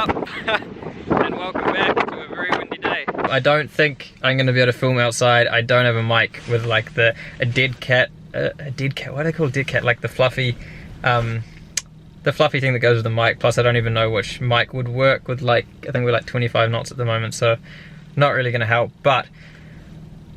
up? And welcome back to a very windy day. I don't think I'm going to be able to film outside. I don't have a mic with like a dead cat, what do they call dead cat? Like the fluffy thing that goes with the mic. Plus I don't even know which mic would work with, like, I think we're like 25 knots at the moment, so not really going to help, but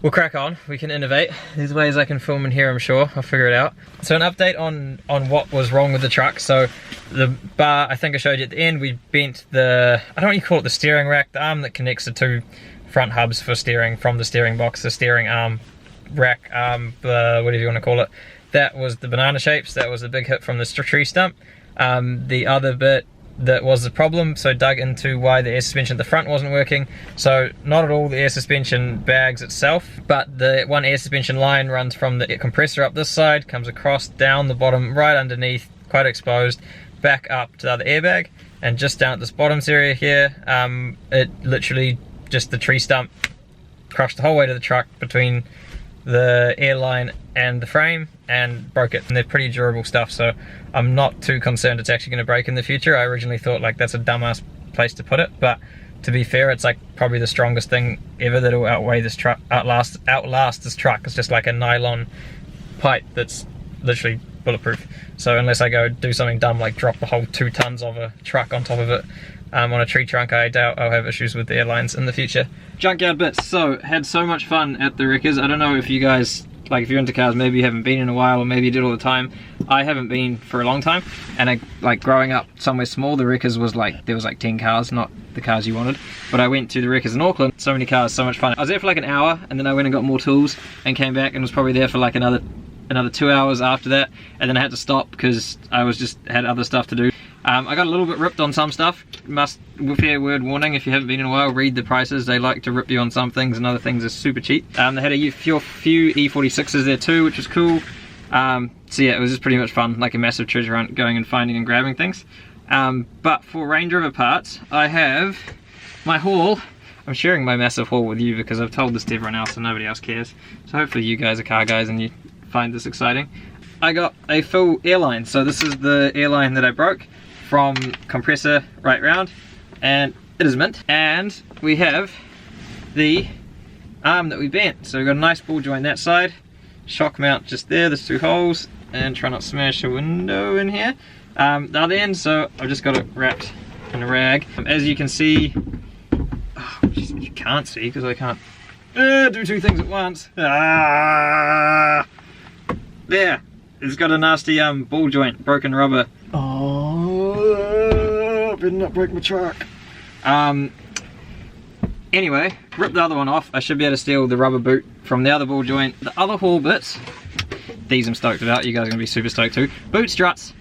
we'll crack on. We can innovate. There's ways I can film in here, I'm sure. I'll figure it out. So an update on what was wrong with the truck. So the bar, I think I showed you at the end, we bent the, I don't know what you call it, the steering rack, the arm that connects the two front hubs for steering from the steering box, the steering arm, rack arm, whatever you want to call it. That was the banana shapes. That was a big hit from the tree stump. The other bit that was the problem, so dug into why the air suspension at the front wasn't working. So not at all the air suspension bags itself, but the one air suspension line runs from the compressor up this side, comes across down the bottom right underneath, quite exposed, back up to the other airbag, and just down at this bottoms area here, it literally just the tree stump crushed the whole way to the truck between the airline and the frame and broke it. And they're pretty durable stuff, so I'm not too concerned it's actually going to break in the future. I originally thought like that's a dumbass place to put it, but to be fair, it's like probably the strongest thing ever that'll outweigh this truck, outlast this truck. It's just like a nylon pipe that's literally bulletproof. So unless I go do something dumb like drop the whole 2 tons of a truck on top of it on a tree trunk, I doubt I'll have issues with the airlines in the future. Junkyard bits. So had so much fun at the wreckers. I don't know if you guys, like if you're into cars, maybe you haven't been in a while, or maybe you did all the time. I haven't been for a long time, and like growing up somewhere small, the wreckers was like, there was like 10 cars, not the cars you wanted. But I went to the wreckers in Auckland, so many cars, so much fun. I was there for like an hour, and then I went and got more tools and came back and was probably there for like another 2 hours after that, and then I had to stop because I had other stuff to do. I got a little bit ripped on some stuff. Fair word warning, if you haven't been in a while, read the prices. They like to rip you on some things, and other things are super cheap. They had a few E46s there too, which was cool. So yeah, it was just pretty much fun, like a massive treasure hunt, going and finding and grabbing things. But for Range Rover parts, I have my haul. I'm sharing my massive haul with you because I've told this to everyone else and nobody else cares. So hopefully you guys are car guys and you find this exciting. I got a full airline. So this is the airline that I broke from compressor right round, and it is mint. And we have the arm that we bent. So we've got a nice ball joint that side, shock mount just there, there's 2 holes, and try not to smash a window in here. The other end, so I've just got it wrapped in a rag. As you can see, oh, you can't see because I can't do 2 things at once. There, it's got a nasty ball joint, broken rubber. Oh, better not break my truck. Anyway, rip the other one off. I should be able to steal the rubber boot from the other ball joint. The other haul bits, these I'm stoked about. You guys are gonna be super stoked too. Boot struts,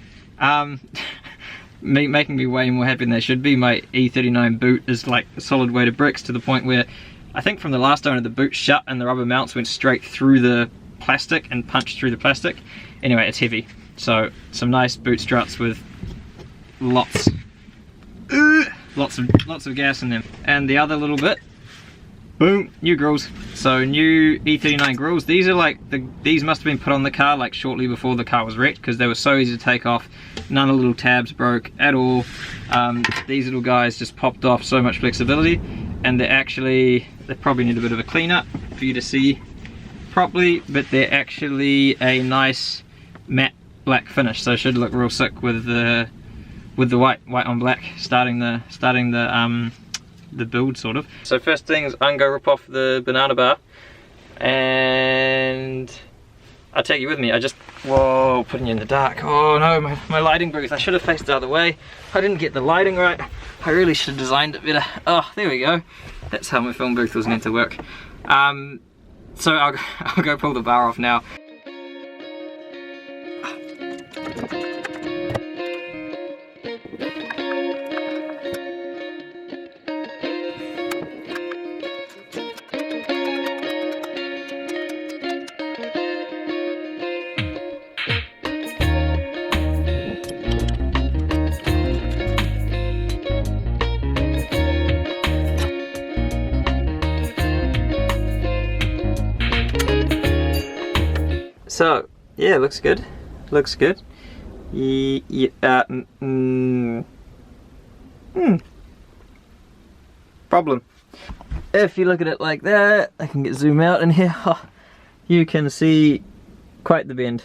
making me way more happy than they should be. My E39 boot is like a solid weight of bricks, to the point where I think from the last owner the boot shut and the rubber mounts went straight through the plastic and punched through the plastic. Anyway, it's heavy. So some nice boot struts with lots of gas in them. And the other little bit, boom, new grills. So new E39 grills. These are like these must have been put on the car like shortly before the car was wrecked, because they were so easy to take off. None of the little tabs broke at all. These little guys just popped off, so much flexibility. And they probably need a bit of a clean up for you to see properly, but they're actually a nice matte black finish, so it should look real sick with the white on black starting the build sort of. So first thing is I'm gonna rip off the banana bar, and I'll take you with me. Whoa, putting you in the dark. Oh no, my lighting booth. I should have faced the other way. I didn't get the lighting right. I really should have designed it better. Oh, there we go. That's how my film booth was meant to work. So I'll go pull the bar off now. So yeah, looks good. Looks good. problem. If you look at it like that, I can get zoom out in here, you can see quite the bend.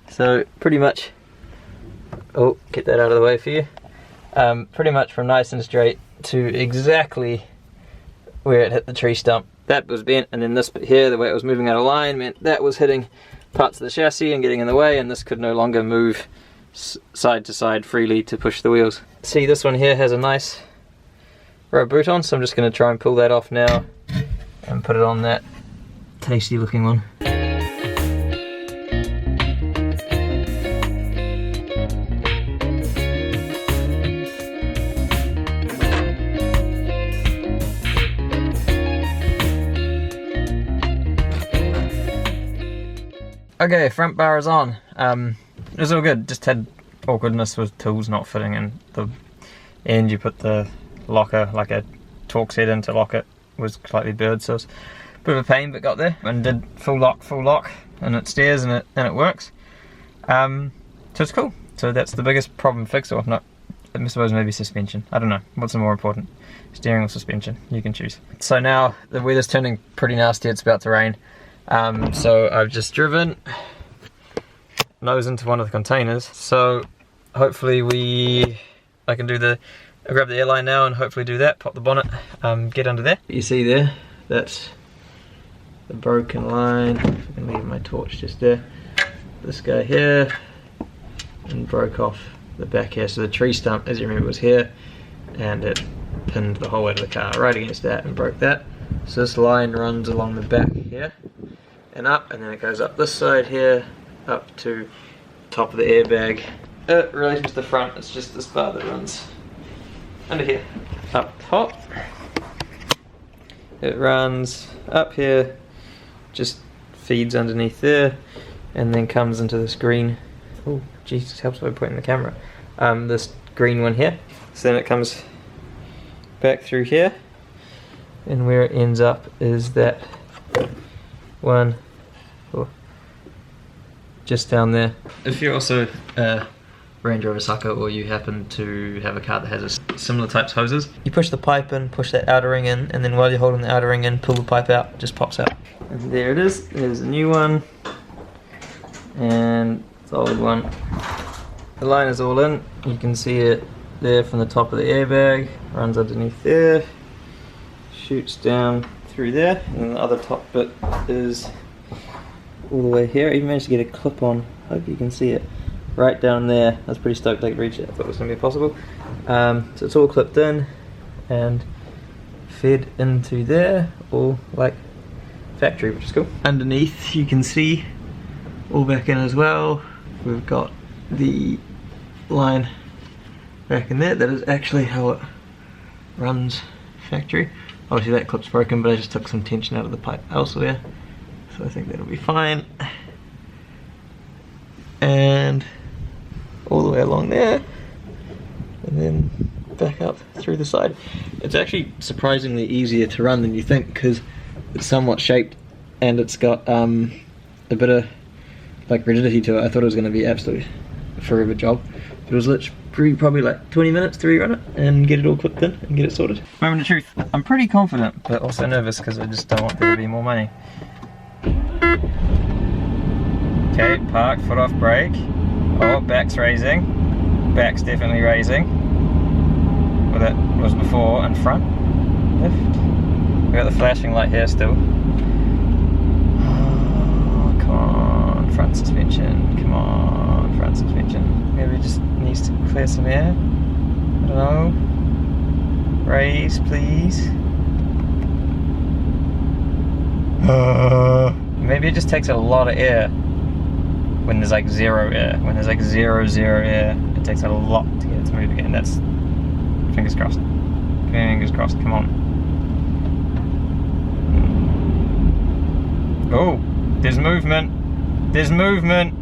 So pretty much, oh, get that out of the way for you. Pretty much from nice and straight to exactly where it hit the tree stump. That was bent, and then this bit here, the way it was moving out of line, meant that was hitting parts of the chassis and getting in the way, and this could no longer move side to side freely to push the wheels. See, this one here has a nice row boot on, so I'm just going to try and pull that off now and put it on that tasty looking one. Okay, front bar is on. It was all good, just had awkwardness with tools not fitting in the end. You put the locker, like a Torx head in to lock it, was slightly burred, so it was a bit of a pain, but got there and did full lock, and it steers and it works. So it's cool. So that's the biggest problem fixed, or if not, I suppose maybe suspension. I don't know, what's the more important? Steering or suspension, you can choose. So now the weather's turning pretty nasty, it's about to rain. So I've just driven nose into one of the containers, so hopefully I can do I'll grab the airline now and hopefully do that, pop the bonnet, get under there. You see there, that's the broken line. If I can leave my torch just there. This guy here, and broke off the back here, so the tree stump, as you remember, was here, and it pinned the whole way to the car right against that and broke that. So this line runs along the back here and up, and then it goes up this side here, up to top of the airbag. It relates to the front, it's just this bar that runs under here, up top. It runs up here, just feeds underneath there, and then comes into this green, oh Jesus, helps by pointing the camera, this green one here. So then it comes back through here, and where it ends up is that one, oh, just down there. If you're also a Range Rover sucker, or you happen to have a car that has a similar types hoses, you push the pipe in, push that outer ring in, and then while you're holding the outer ring in, pull the pipe out, it just pops out. And there it is, there's a new one, and the old one. The line is all in, you can see it there from the top of the airbag, runs underneath there, shoots down through there, and the other top bit is all the way here. I even managed to get a clip on, hope you can see it, right down there. I was pretty stoked I could reach it, I thought it was going to be possible. So it's all clipped in and fed into there, all like factory, which is cool. Underneath you can see, all back in as well, we've got the line back in there. That is actually how it runs factory. Obviously that clip's broken, but I just took some tension out of the pipe elsewhere, so I think that'll be fine. And all the way along there, and then back up through the side. It's actually surprisingly easier to run than you think, because it's somewhat shaped and it's got a bit of like rigidity to it. I thought it was going to be absolute forever job, but it was literally probably like 20 minutes to rerun it and get it all clipped in and get it sorted. Moment of truth, I'm pretty confident, but also nervous because I just don't want there to be more money. Okay, park, foot off brake. Oh, back's raising. Back's definitely raising. Well, that was before, and front. Lift. We got the flashing light here still. Oh, come on, front suspension. Come on, front suspension. Maybe it just needs to clear some air. I don't know. Raise, please. Maybe it just takes a lot of air when there's like zero air. When there's like zero air, it takes a lot to get it to move again. That's, fingers crossed. Fingers crossed, come on. Oh, there's movement. There's movement.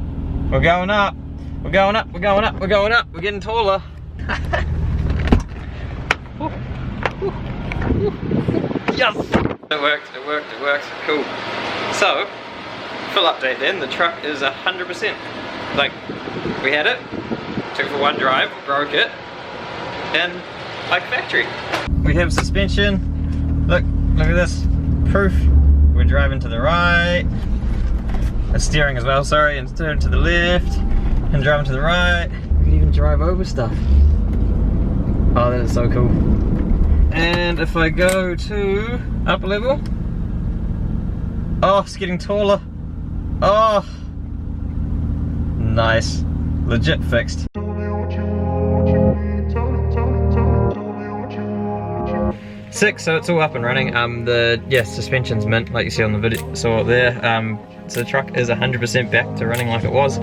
We're going up. We're going up, we're going up, we're going up. We're getting taller. Yes! It worked, it worked, it worked. Cool. So, full update then, the truck is 100%. Like, we had it, took it for one drive, broke it, and like factory. We have suspension. Look at this. Proof. We're driving to the right. Steering as well, sorry, and steering to the left. And driving to the right. We can even drive over stuff. Oh, that is so cool. And if I go to up a level. Oh, it's getting taller. Oh. Nice. Legit fixed. Sick, so it's all up and running. Suspension's mint, like you see on the video, saw it there. So the truck is 100% back to running like it was,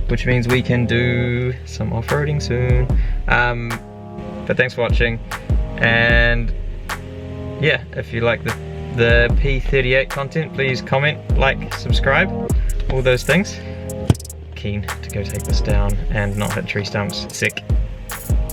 which means we can do some off-roading soon. But thanks for watching, and yeah, if you like the P38 content, please comment, like, subscribe, all those things. Keen to go take this down and not hit tree stumps. Sick.